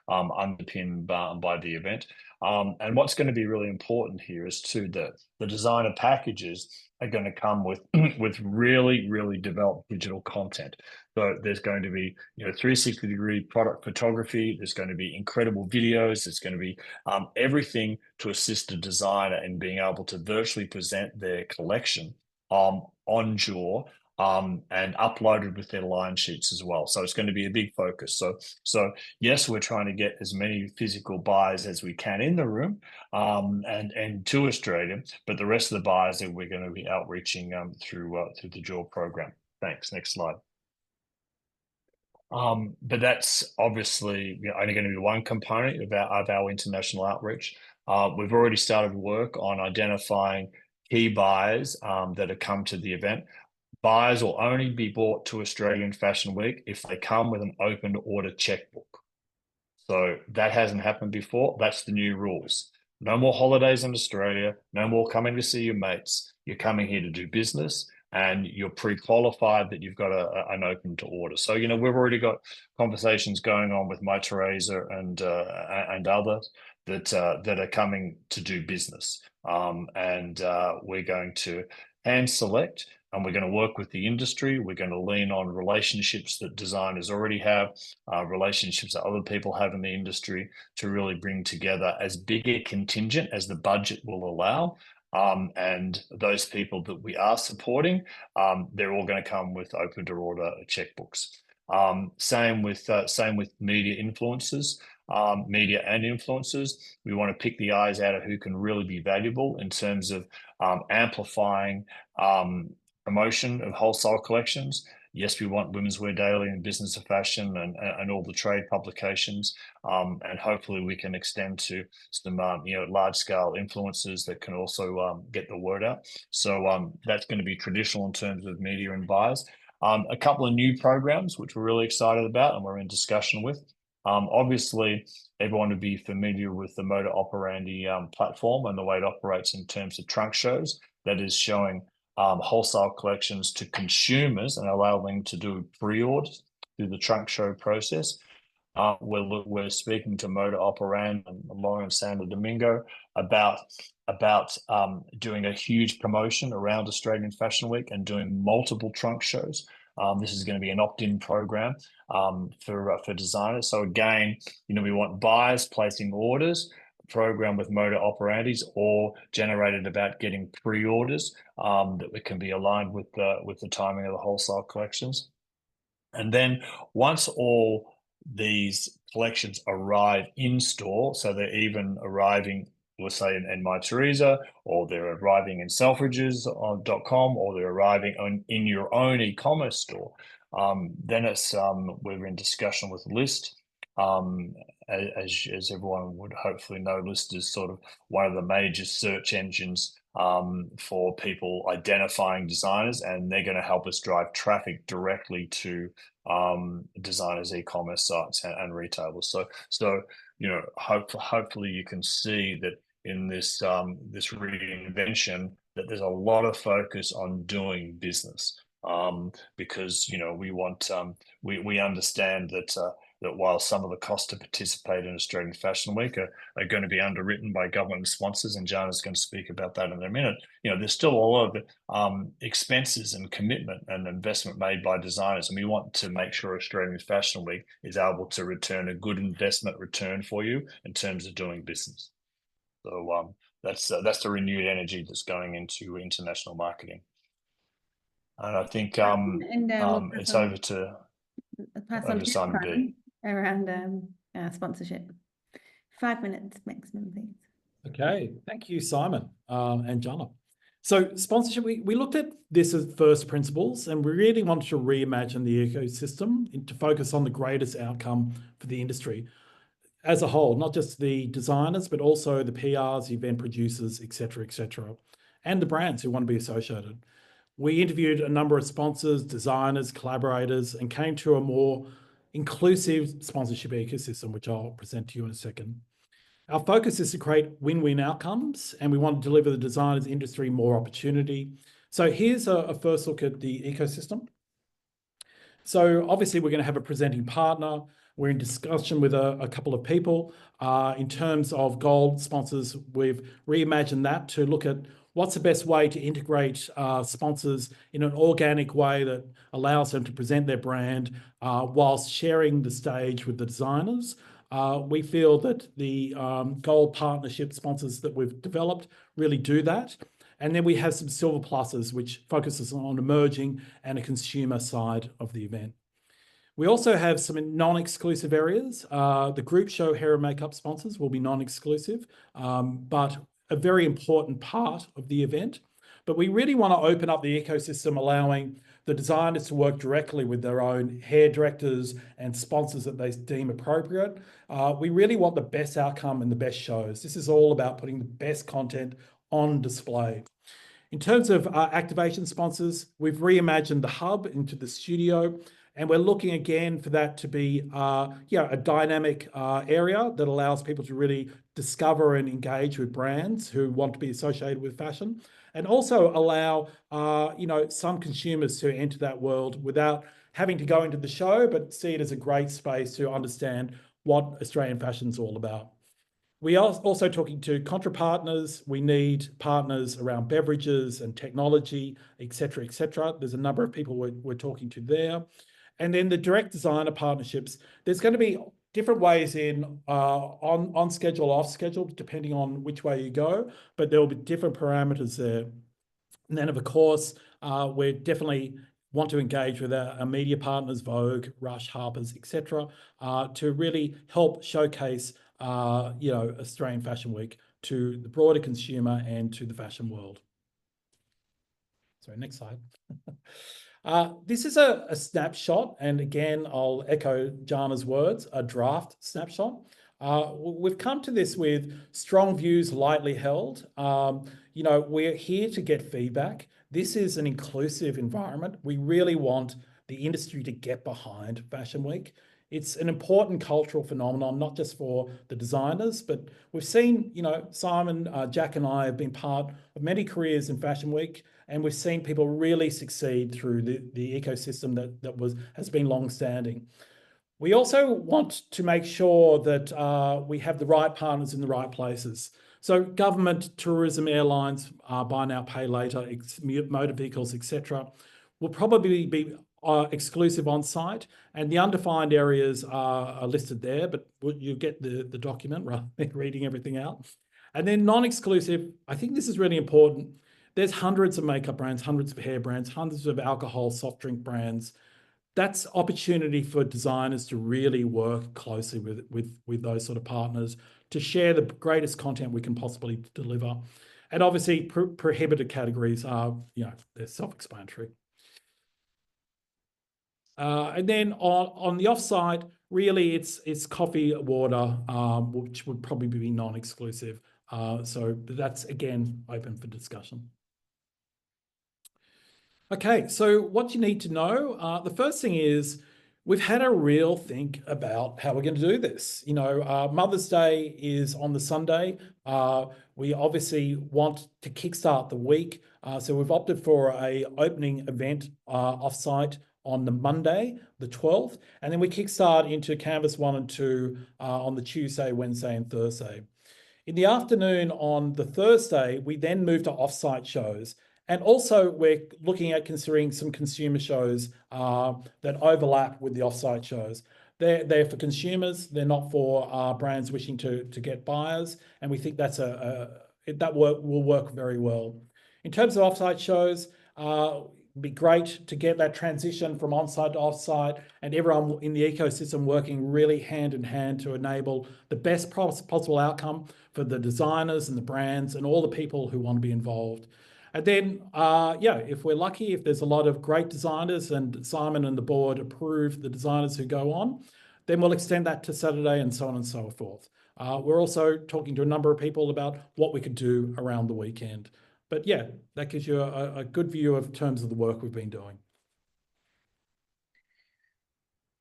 one, underpinned by by the event. And what's going to be really important here is too that the designer packages are going to come with with really, really developed digital content. So there's going to be 360-degree product photography. There's going to be incredible videos. There's going to be everything to assist a designer in being able to virtually present their collection on Jaw. And uploaded with their line sheets as well. So it's going to be a big focus. So yes, we're trying to get as many physical buyers as we can in the room and to Australia, but the rest of the buyers that we're going to be outreaching through the Jaw program. Thanks. Next slide. But that's obviously only going to be one component of our international outreach. We've already started work on identifying key buyers that have come to the event. Buyers will only be brought to Australian Fashion Week if they come with an open order checkbook. So that hasn't happened before. That's the new rules. No more holidays in Australia. No more coming to see your mates. You're coming here to do business, and you're pre-qualified that you've got an open to order. So we've already got conversations going on with My Teresa and others that are coming to do business. And we're going to hand select. And we're going to work with the industry. We're going to lean on relationships that designers already have, relationships that other people have in the industry to really bring together as big a contingent as the budget will allow. And those people that we are supporting, they're all going to come with open to order checkbooks. Same with media influencers. Media and influencers, we want to pick the eyes out of who can really be valuable in terms of amplifying promotion of wholesale collections. Yes, we want Women's Wear Daily and Business of Fashion and all the trade publications, and hopefully we can extend to some large scale influencers that can also get the word out. So that's going to be traditional in terms of media and buyers. A couple of new programs which we're really excited about and we're in discussion with. Obviously, everyone would be familiar with the Motor Operandi platform and the way it operates in terms of trunk shows. That is showing wholesale collections to consumers and allowing them to do pre-orders through the trunk show process. We're speaking to Motor Operandi and Lauren Santo Domingo about doing a huge promotion around Australian Fashion Week and doing multiple trunk shows. This is going to be an opt-in program for designers. So again, we want buyers placing orders, program with Motor Operandis, or generated about getting pre-orders that can be aligned with the timing of the wholesale collections. And then once all these collections arrive in store, so they're even arriving, let's say in My Teresa, or they're arriving in Selfridges.com, or they're arriving in your own e-commerce store, then it's we're in discussion with List. As everyone would hopefully know, List is sort of one of the major search engines for people identifying designers, and they're going to help us drive traffic directly to designers' e-commerce sites and retailers. So hopefully you can see that in this reinvention that there's a lot of focus on doing business, because we want we understand that while some of the costs to participate in Australian Fashion Week are going to be underwritten by government sponsors, and Jana's going to speak about that in a minute, there's still a lot of expenses and commitment and investment made by designers, and we want to make sure Australian Fashion Week is able to return a good investment return for you in terms of doing business. So that's the renewed energy that's going into international marketing. And I think it's over to Simon B. Around sponsorship. 5 minutes maximum, please. Okay, thank you, Simon and Jana. So sponsorship, we looked at this as first principles, and we really wanted to reimagine the ecosystem to focus on the greatest outcome for the industry as a whole, not just the designers, but also the PRs, event producers, et cetera, and the brands who want to be associated. We interviewed a number of sponsors, designers, collaborators, and came to a more inclusive sponsorship ecosystem, which I'll present to you in a second. Our focus is to create win-win outcomes, and we want to deliver the designers industry more opportunity. So here's a first look at the ecosystem. So obviously we're going to have a presenting partner. We're in discussion with a couple of people. In terms of gold sponsors, we've reimagined that to look at what's the best way to integrate sponsors in an organic way that allows them to present their brand whilst sharing the stage with the designers. We feel that the gold partnership sponsors that we've developed really do that. And then we have some silver pluses, which focuses on emerging and a consumer side of the event. We also have some non-exclusive areas. The group show hair and makeup sponsors will be non-exclusive, but a very important part of the event. But we really want to open up the ecosystem, allowing the designers to work directly with their own hair directors and sponsors that they deem appropriate. We really want the best outcome and the best shows. This is all about putting the best content on display. In terms of activation sponsors, we've reimagined the hub into the studio, and we're looking again for that to be a dynamic area that allows people to really discover and engage with brands who want to be associated with fashion, and also allow some consumers to enter that world without having to go into the show, but see it as a great space to understand what Australian fashion is all about. We are also talking to contra partners. We need partners around beverages and technology, et cetera, et cetera. There's a number of people we're talking to there. And then the direct designer partnerships, there's going to be different ways in on schedule, off schedule, depending on which way you go, but there will be different parameters there. And then, of course, we definitely want to engage with our media partners, Vogue, Rush, Harper's, et cetera, to really help showcase Australian Fashion Week to the broader consumer and to the fashion world. Sorry, next slide. This is a snapshot, and again, I'll echo Jana's words, a draft snapshot. We've come to this with strong views lightly held. We're here to get feedback. This is an inclusive environment. We really want the industry to get behind Fashion Week. It's an important cultural phenomenon, not just for the designers, but we've seen, Simon, Jack and I have been part of many careers in Fashion Week, and we've seen people really succeed through the ecosystem that has been long-standing. We also want to make sure that we have the right partners in the right places. So government, tourism, airlines, buy now, pay later, motor vehicles, etc., will probably be exclusive on site, and the undefined areas are listed there, but you get the document rather than reading everything out. And then non-exclusive, I think this is really important. There's hundreds of makeup brands, hundreds of hair brands, hundreds of alcohol, soft drink brands. That's opportunity for designers to really work closely with those sort of partners to share the greatest content we can possibly deliver. And obviously prohibited categories are, they're self-explanatory. And then on the offsite, really it's coffee, water, which would probably be non-exclusive. So that's again open for discussion. Okay, so what you need to know, the first thing is we've had a real think about how we're going to do this. Mother's Day is on the Sunday. We obviously want to kickstart the week. So we've opted for a opening event offsite on the Monday, the 12th, and then we kickstart into Canvas 1 and 2 on the Tuesday, Wednesday, and Thursday. In the afternoon on the Thursday, we then move to offsite shows. And also we're looking at considering some consumer shows that overlap with the offsite shows. They're for consumers, they're not for brands wishing to get buyers. And we think that will work very well. In terms of offsite shows, it'd be great to get that transition from onsite to offsite and everyone in the ecosystem working really hand in hand to enable the best possible outcome for the designers and the brands and all the people who want to be involved. And then, if we're lucky, if there's a lot of great designers and Simon and the board approve the designers who go on, then we'll extend that to Saturday and so on and so forth. We're also talking to a number of people about what we could do around the weekend. But yeah, that gives you a good view of terms of the work we've been doing.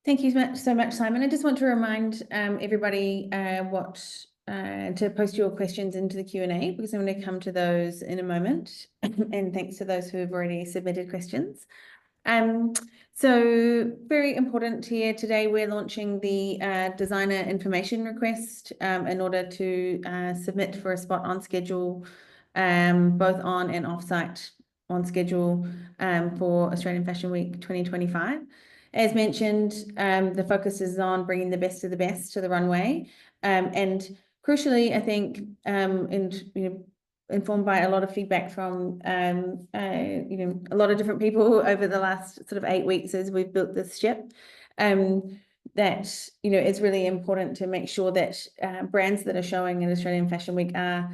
Thank you so much, Simon. I just want to remind everybody to post your questions into the Q&A because I'm going to come to those in a moment. And thanks to those who have already submitted questions. So very important here today, we're launching the designer information request in order to submit for a spot on schedule, both on and off-site on schedule for Australian Fashion Week 2025. As mentioned, the focus is on bringing the best of the best to the runway, and crucially, I think, informed by a lot of feedback from a lot of different people over the last sort of 8 weeks as we've built this ship, that it's really important to make sure that brands that are showing at Australian Fashion Week are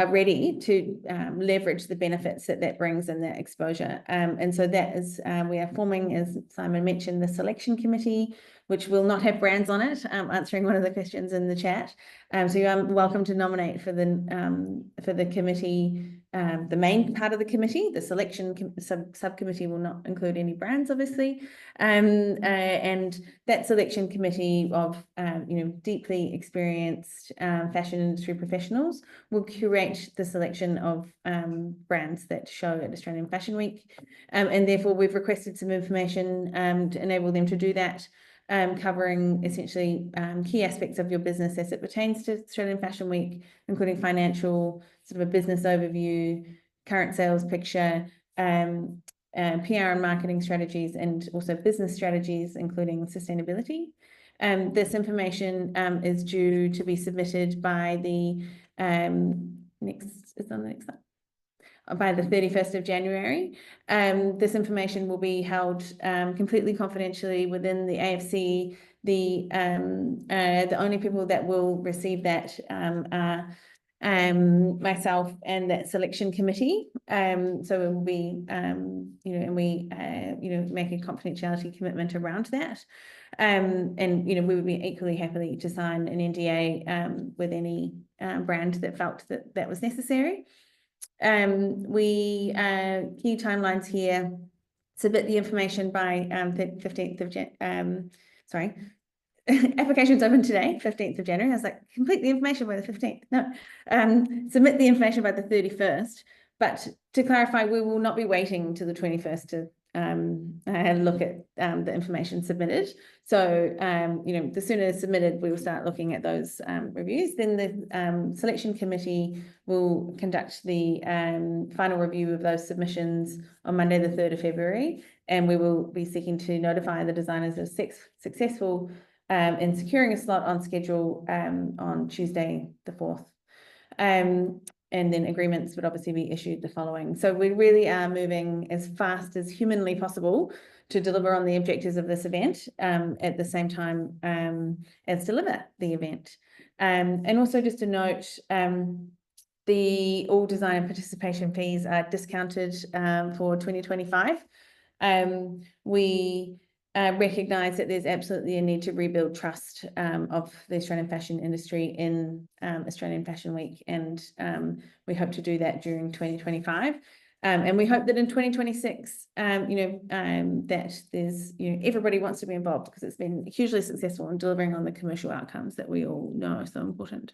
ready to leverage the benefits that brings and that exposure. And so that is, we are forming, as Simon mentioned, the selection committee, which will not have brands on it, answering one of the questions in the chat. So you are welcome to nominate for the committee, the main part of the committee. The selection subcommittee will not include any brands, obviously. And that selection committee of deeply experienced fashion industry professionals will curate the selection of brands that show at Australian Fashion Week. And therefore we've requested some information to enable them to do that, covering essentially key aspects of your business as it pertains to Australian Fashion Week, including financial, sort of a business overview, current sales picture, PR and marketing strategies, and also business strategies, including sustainability. This information is due to be submitted by the by the 31st of January. This information will be held completely confidentially within the AFC. The only people that will receive that are myself and that selection committee. So it will be, and we, make a confidentiality commitment around that. And, we would be equally happy to sign an NDA with any brand that felt that was necessary. Key timelines here: submit the information by 15th of sorry, applications open today, 15th of January. I was like, complete the information by the 15th. No, submit the information by the 31st. But to clarify, we will not be waiting to the 21st to look at the information submitted. So, the sooner it's submitted, we will start looking at those reviews. Then the selection committee will conduct the final review of those submissions on Monday, the 3rd of February. And we will be seeking to notify the designers of successful in securing a slot on schedule on Tuesday, the 4th. And then agreements would obviously be issued the following. So we really are moving as fast as humanly possible to deliver on the objectives of this event, at the same time as deliver the event. And also just a note, the all design participation fees are discounted for 2025. We recognise that there's absolutely a need to rebuild trust of the Australian fashion industry in Australian Fashion Week, and we hope to do that during 2025. And we hope that in 2026, that there's, everybody wants to be involved, because it's been hugely successful in delivering on the commercial outcomes that we all know are so important.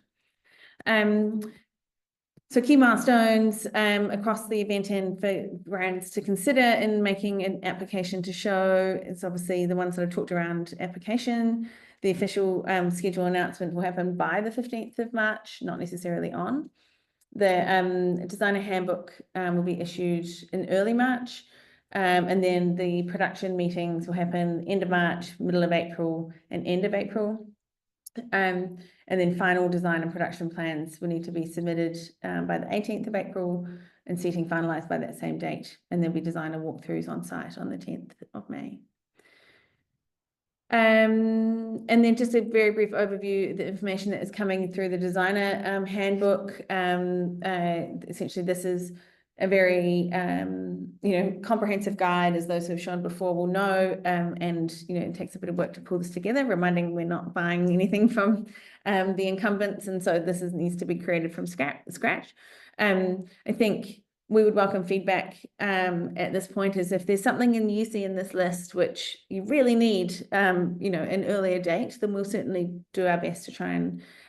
So key milestones across the event and for brands to consider in making an application to show is obviously the ones that I talked around application. The official schedule announcement will happen by the 15th of March, not necessarily on. The designer handbook will be issued in early March. And then the production meetings will happen end of March, middle of April, and end of April. And then final design and production plans will need to be submitted by the 18th of April, and seating finalised by that same date. And there'll be designer walkthroughs on site on the 10th of May. And then just a very brief overview of the information that is coming through the designer handbook. Essentially, this is a very comprehensive guide, as those who have shown before will know, and it takes a bit of work to pull this together, reminding we're not buying anything from the incumbents, and so this needs to be created from scratch. I think we would welcome feedback at this point, as if there's something you see in this list which you really need an earlier date, then we'll certainly do our best to try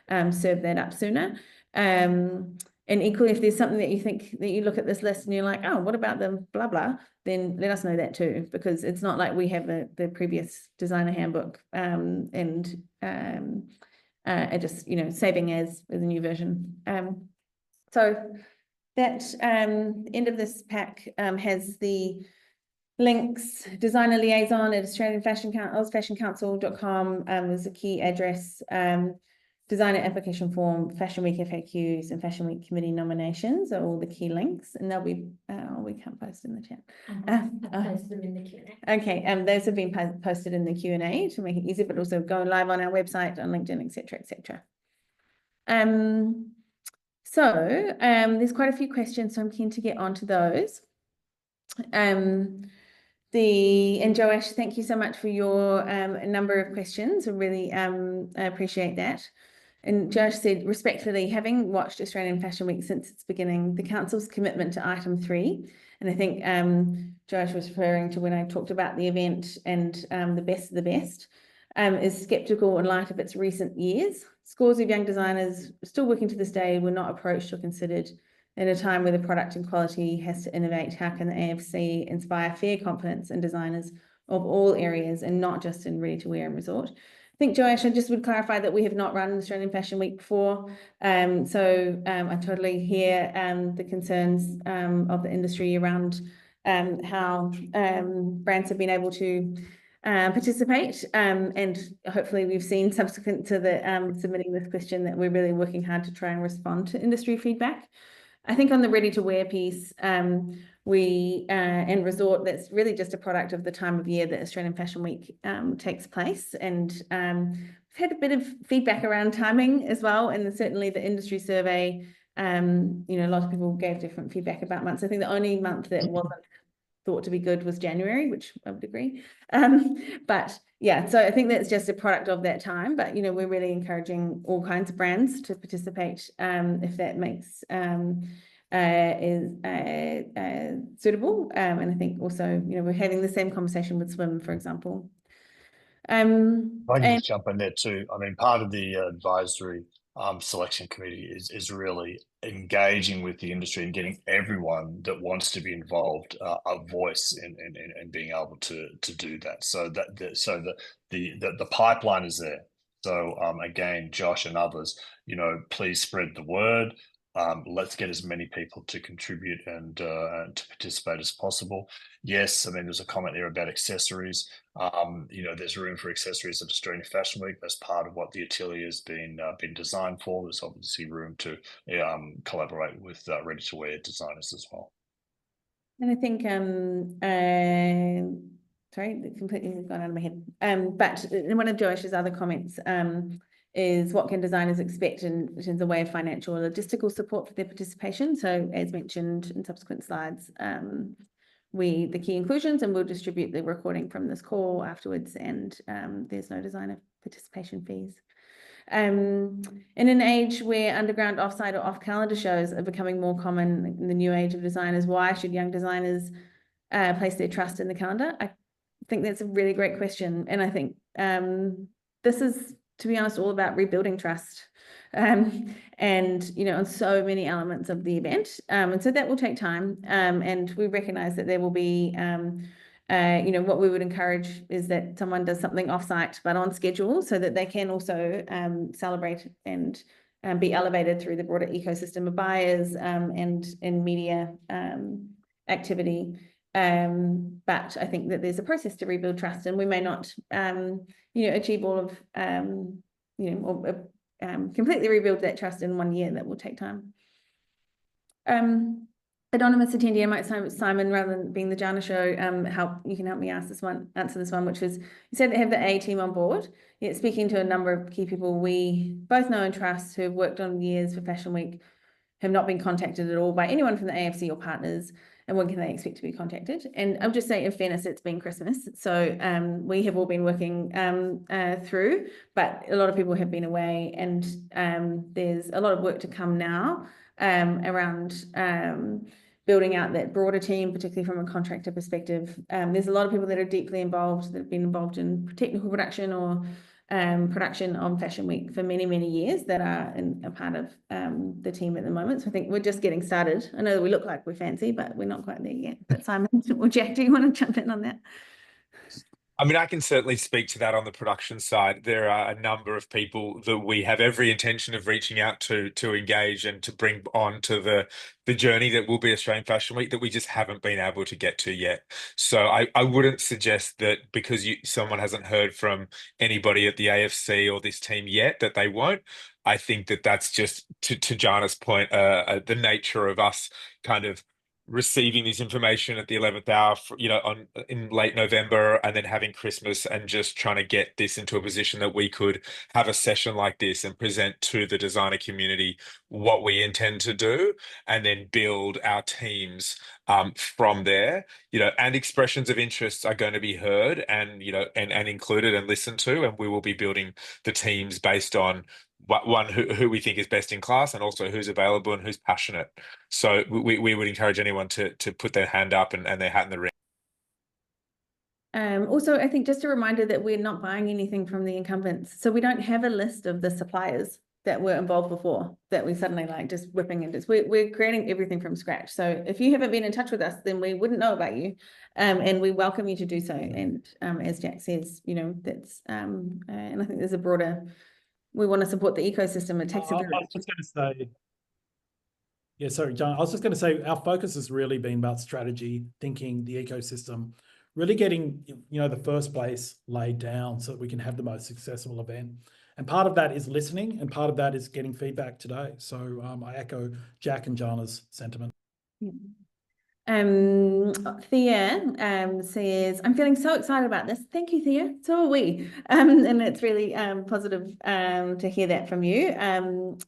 and serve that up sooner. And equally, if there's something that you think that you look at this list and you're like, oh, what about the blah blah, then let us know that too, because it's not like we have the previous designer handbook and just, you know, saving as a new version. So that end of this pack has the links, designer liaison at AustralianFashionCouncil.com is a key address, designer application form, Fashion Week FAQs, and Fashion Week committee nominations are all the key links, and they'll be, we can't post in the chat. I've posted them in the Q&A. Okay, those have been posted in the Q&A to make it easier, but also go live on our website, on LinkedIn, etc., etc. There's quite a few questions, so I'm keen to get onto those. And Joash, thank you so much for your number of questions. I really appreciate that. And Josh said, respectfully, having watched Australian Fashion Week since its beginning, the Council's commitment to item 3, and I think Josh was referring to when I talked about the event and the best of the best, is sceptical in light of its recent years. Scores of young designers still working to this day were not approached or considered. In a time where the product and quality has to innovate, how can the AFC inspire fair confidence in designers of all areas and not just in ready-to-wear and resort? I think, Joash, I just would clarify that we have not run Australian Fashion Week before. I totally hear the concerns of the industry around how brands have been able to participate. And hopefully we've seen subsequent to the submitting this question that we're really working hard to try and respond to industry feedback. I think on the ready-to-wear piece, and resort, that's really just a product of the time of year that Australian Fashion Week takes place. And we've had a bit of feedback around timing as well, and certainly the industry survey, you know, a lot of people gave different feedback about months. I think the only month that wasn't thought to be good was January, which I would agree. But yeah, so I think that's just a product of that time. But, you know, we're really encouraging all kinds of brands to participate if that makes is suitable. And I think also, you know, we're having the same conversation with swim, for example. I can just jump in there too. I mean, part of the advisory selection committee is really engaging with the industry and getting everyone that wants to be involved a voice in being able to do that. So the pipeline is there. So again, Josh and others, you know, please spread the word. Let's get as many people to contribute and to participate as possible. Yes, I mean, there's a comment there about accessories. You know, there's room for accessories at Australian Fashion Week. That's part of what the atelier has been designed for. There's obviously room to collaborate with ready-to-wear designers as well. And I think, sorry, completely gone out of my head. But one of Joash's other comments is what can designers expect in terms of way of financial or logistical support for their participation. So as mentioned in subsequent slides, the key inclusions, and we'll distribute the recording from this call afterwards, and there's no designer participation fees. In an age where underground, offsite or off-calendar shows are becoming more common in the new age of designers, why should young designers place their trust in the calendar? I think that's a really great question. And I think this is, to be honest, all about rebuilding trust. And, you know, on so many elements of the event. And so that will take time. And we recognize that there will be, you know, what we would encourage is that someone does something offsite, but on schedule, so that they can also celebrate and be elevated through the broader ecosystem of buyers and media activity. But I think that there's a process to rebuild trust, and we may not, you know, achieve all of, you know, or completely rebuild that trust in 1 year. That will take time. Anonymous attendee, I might say Simon, rather than being the Jana show, you can help me answer this one, which is, you said they have the A team on board, yet speaking to a number of key people we both know and trust who have worked on years for Fashion Week have not been contacted at all by anyone from the AFC or partners, and when can they expect to be contacted? And I'll just say, in fairness, it's been Christmas, so we have all been working through, but a lot of people have been away, and there's a lot of work to come now around building out that broader team, particularly from a contractor perspective. There's a lot of people that are deeply involved, that have been involved in technical production or production on Fashion Week for many, many years that are a part of the team at the moment. So I think we're just getting started. I know that we look like we're fancy, but we're not quite there yet. But Simon or Jack, do you want to jump in on that? I mean, I can certainly speak to that on the production side. There are a number of people that we have every intention of reaching out to engage and to bring on to the journey that will be Australian Fashion Week that we just haven't been able to get to yet. So I wouldn't suggest that because someone hasn't heard from anybody at the AFC or this team yet that they won't. I think that that's just to Jana's point, the nature of us kind of receiving this information at the 11th hour, in late November, and then having Christmas and just trying to get this into a position that we could have a session like this and present to the designer community what we intend to do, and then build our teams from there. And expressions of interests are going to be heard and and included and listened to, and we will be building the teams based on who we think is best in class, and also who's available and who's passionate. So we would encourage anyone to put their hand up and their hat in the ring. Also, I think just a reminder that we're not buying anything from the incumbents. So we don't have a list of the suppliers that were involved before that we suddenly like just whipping into. We're creating everything from scratch. So if you haven't been in touch with us, then we wouldn't know about you. And we welcome you to do so. And as Jack says, that's and I think there's a broader, we want to support the ecosystem. It takes a village. I was just going to say, yeah, sorry, John. I was just going to say our focus has really been about strategy, thinking, the ecosystem, really getting the first place laid down so that we can have the most successful event. And part of that is listening, and part of that is getting feedback today. So I echo Jack and Jana's sentiment. Yeah. Thea says, I'm feeling so excited about this. Thank you, Thea. So are we. And it's really positive to hear that from you. And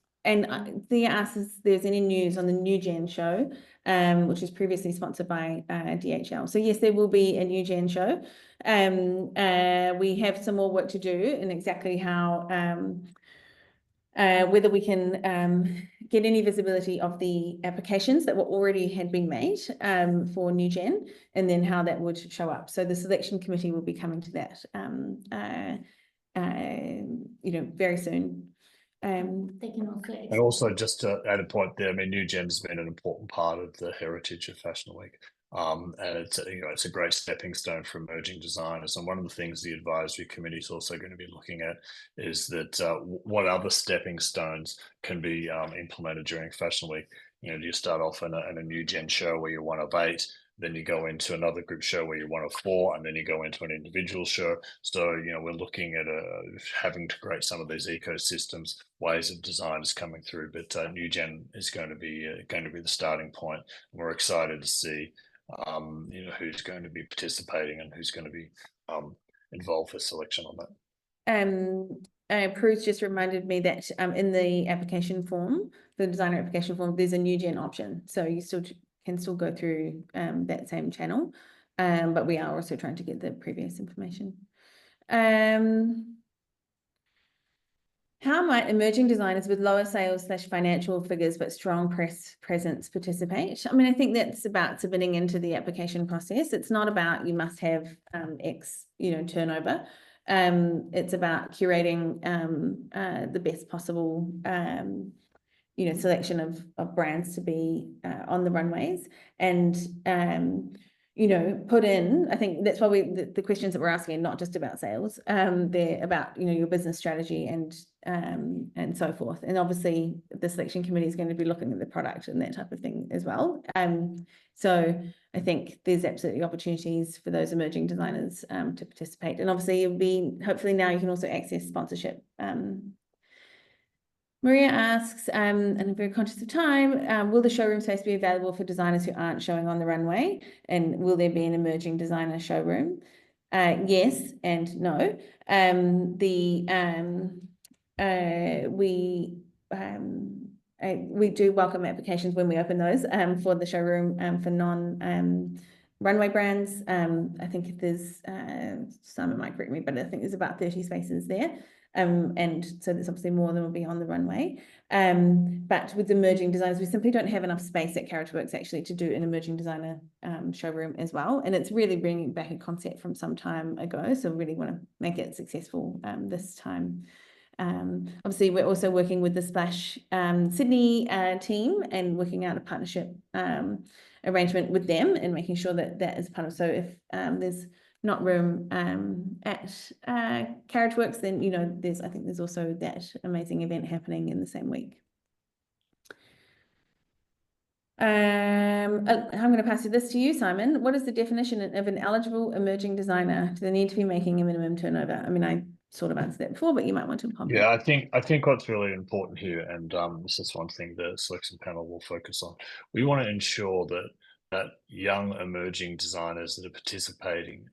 Thea asks if there's any news on the New Gen show, which was previously sponsored by DHL. So yes, there will be a New Gen show. We have some more work to do in exactly how whether we can get any visibility of the applications that had been made for New Gen, and then how that would show up. So the selection committee will be coming to that, very soon. They can also And also, just to add a point there, I mean, New Gen has been an important part of the heritage of Fashion Week. And it's a great stepping stone for emerging designers. And one of the things the advisory committee is also going to be looking at is that what other stepping stones can be implemented during Fashion Week. Do you start off in a New Gen show where you're one of 8, then you go into another group show where you're one of 4, and then you go into an individual show. So we're looking at having to create some of these ecosystems, ways of designers coming through. But New Gen is going to be the starting point. And we're excited to see who's going to be participating and who's going to be involved for selection on that. Prue's just reminded me that in the application form, the designer application form, there's a New Gen option. So you can still go through that same channel. But we are also trying to get the previous information. How might emerging designers with lower sales / financial figures but strong presence participate? I mean, I think that's about submitting into the application process. It's not about you must have X, turnover. It's about curating the best possible selection of brands to be on the runways, and put in. I think that's why the questions that we're asking are not just about sales. They're about your business strategy and so forth. And obviously the selection committee is going to be looking at the product and that type of thing as well. So I think there's absolutely opportunities for those emerging designers to participate. And obviously hopefully now you can also access sponsorship. Maria asks, and I'm very conscious of time, will the showroom space be available for designers who aren't showing on the runway? And will there be an emerging designer showroom? Yes and no. We do welcome applications when we open those for the showroom for non-runway brands. I think there's, Simon might correct me, but I think there's about 30 spaces there. And so there's obviously more than will be on the runway. But with emerging designers, we simply don't have enough space at Carriage Works actually to do an emerging designer showroom as well. And it's really bringing back a concept from some time ago. So we really want to make it successful this time. Obviously, we're also working with the Splash Sydney team and working out a partnership arrangement with them and making sure that that is part of. So if there's not room at Carriage Works, then I think there's also that amazing event happening in the same week. I'm going to pass this to you, Simon. What is the definition of an eligible emerging designer? Do they need to be making a minimum turnover? I mean, I sort of answered that before, but you might want to pop Yeah, I think what's really important here, and this is one thing the selection panel will focus on. We want to ensure that young emerging designers that are participating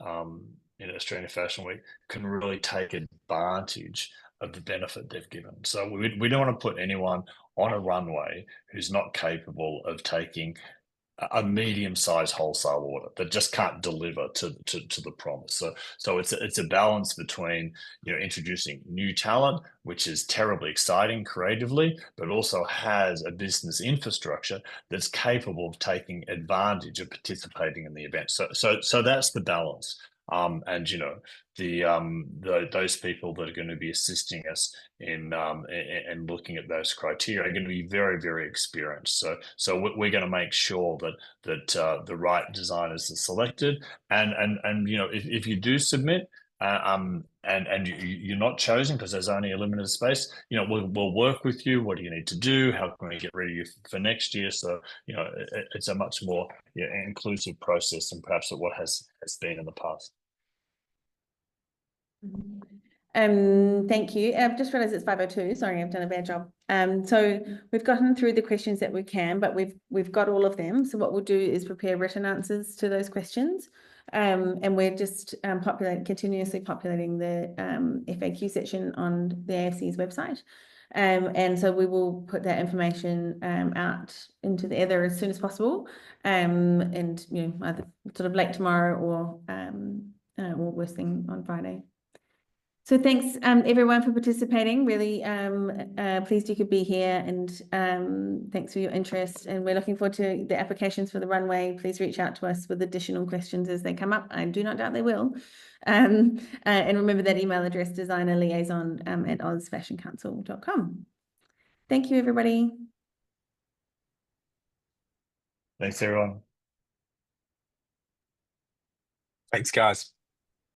in Australian Fashion Week can really take advantage of the benefit they've given. So we don't want to put anyone on a runway who's not capable of taking a medium-sized wholesale order that just can't deliver to the promise. So it's a balance between introducing new talent, which is terribly exciting creatively, but also has a business infrastructure that's capable of taking advantage of participating in the event. So that's the balance. And those people that are going to be assisting us in looking at those criteria are going to be very, very experienced. So we're going to make sure that the right designers are selected. And if you do submit and you're not chosen because there's only a limited space, we'll work with you. What do you need to do? How can we get ready for next year? So it's a much more inclusive process than perhaps what has been in the past. Thank you. I've just realized it's 5:02. Sorry, I've done a bad job. So we've gotten through the questions that we can, but we've got all of them. So what we'll do is prepare written answers to those questions. And we're just continuously populating the FAQ section on the AFC's website. And so we will put that information out into the ether as soon as possible. And either sort of late tomorrow or worst thing on Friday. So thanks everyone for participating. Really pleased you could be here, and thanks for your interest. And we're looking forward to the applications for the runway. Please reach out to us with additional questions as they come up. I do not doubt they will. And remember that email address, designerliaison@ozfashioncouncil.com. Thank you, everybody. Thanks, everyone. Thanks, guys.